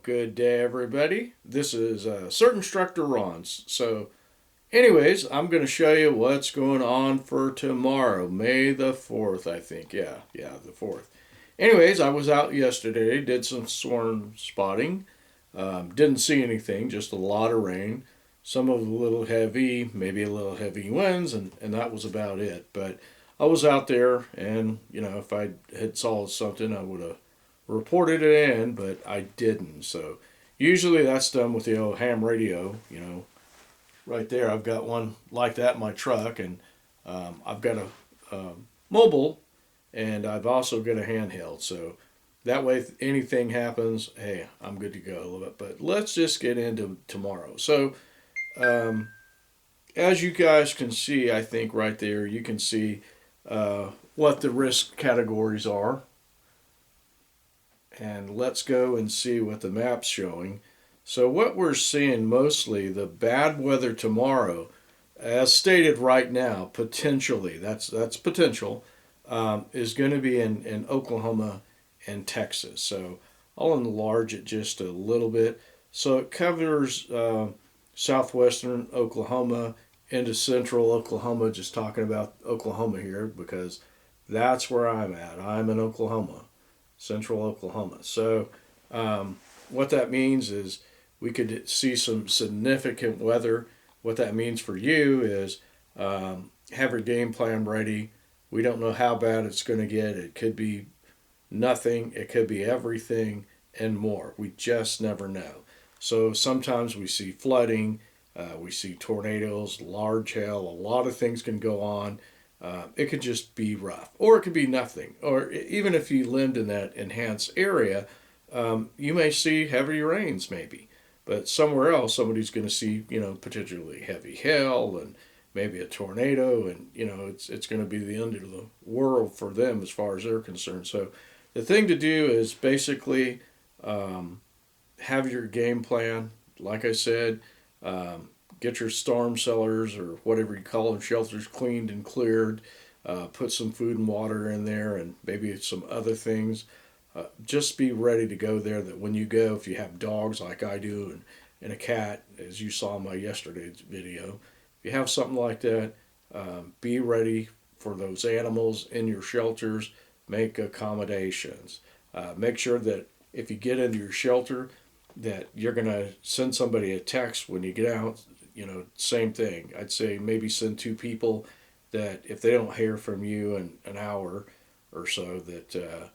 good day, everybody. This is CERT Instructor Ron's. Anyways, I'm going to show you what's going on for tomorrow, May the 4th, I think. Yeah, the 4th. Anyways, I was out yesterday, did some swarm spotting. Didn't see anything, just a lot of rain. Some of it a little heavy, maybe a little heavy winds, and that was about it. But I was out there, and if I had saw something, I would have reported it in, but I didn't. So usually that's done with the old ham radio. Right there, I've got one like that in my truck, and I've got a mobile, and I've also got a handheld. So that way, if anything happens, hey, I'm good to go. But let's just get into tomorrow. So um, as you guys can see, I think right there, you can see what the risk categories are. And let's go and see what the map's showing. So what we're seeing mostly, the bad weather tomorrow, as stated right now, potentially, that's potential, is going to be in Oklahoma and Texas. So I'll enlarge it just a little bit. So it covers southwestern Oklahoma into central Oklahoma, just talking about Oklahoma here because that's where I'm at. I'm in Oklahoma, central Oklahoma. So what that means is we could see some significant weather. What that means for you is have your game plan ready. We don't know how bad it's going to get. It could be nothing, it could be everything, and more. We just never know. So sometimes we see flooding, we see tornadoes, large hail, a lot of things can go on. It could just be rough, or it could be nothing. Or even if you lived in that enhanced area, you may see heavy rains, maybe. But somewhere else, somebody's going to see, potentially heavy hail and maybe a tornado, and it's going to be the end of the world for them as far as they're concerned. So, the thing to do is basically have your game plan. Like I said, get your storm cellars or whatever you call them, shelters cleaned and cleared. Put some food and water in there, and maybe some other things. Just be ready to go there. That when you go, if you have dogs like I do, and a cat, as you saw in my yesterday's video, if you have something like that, be ready for those animals in your shelters. Make accommodations. Make sure that if you get into your shelter, that you're gonna send somebody a text when you get out. Same thing. I'd say maybe send two people that if they don't hear from you in an hour or so, that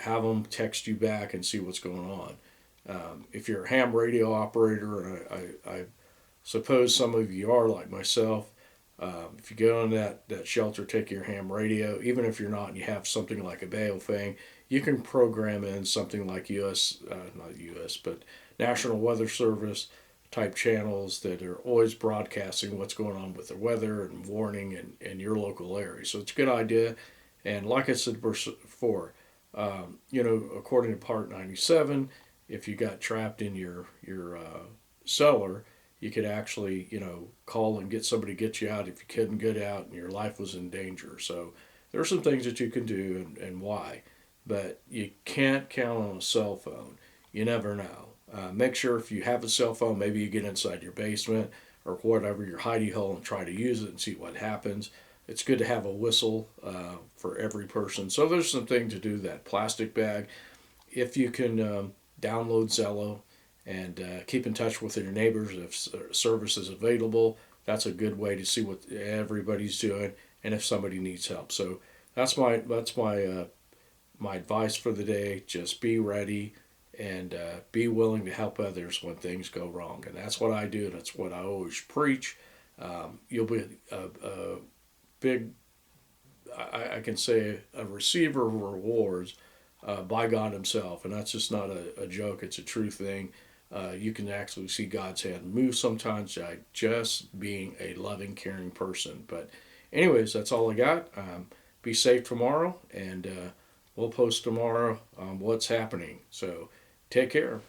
have them text you back and see what's going on. If you're a ham radio operator, and I suppose some of you are like myself, if you go in that shelter, take your ham radio, even if you're not and you have something like a Baofeng, you can program in something like not US, but National Weather Service type channels that are always broadcasting what's going on with the weather and warning in your local area. So it's a good idea. And like I said before, according to Part 97, if you got trapped in your cellar, you could actually, call and get somebody to get you out if you couldn't get out and your life was in danger. So there are some things that you can do and why, but you can't count on a cell phone. You never know. Make sure if you have a cell phone, maybe you get inside your basement or whatever, your hidey hole, and try to use it and see what happens. It's good to have a whistle for every person. So there's some things to do. That plastic bag. If you can download Zello and keep in touch with your neighbors if service is available, that's a good way to see what everybody's doing and if somebody needs help. So that's my advice for the day. Just be ready and be willing to help others when things go wrong. And that's what I do, and that's what I always preach. You'll be a big, I can say, a receiver of rewards by God Himself. And that's just not a joke, it's a true thing. You can actually see God's hand move sometimes by just being a loving, caring person. But, anyways, that's all I got. Be safe tomorrow, and we'll post tomorrow what's happening. So, take care.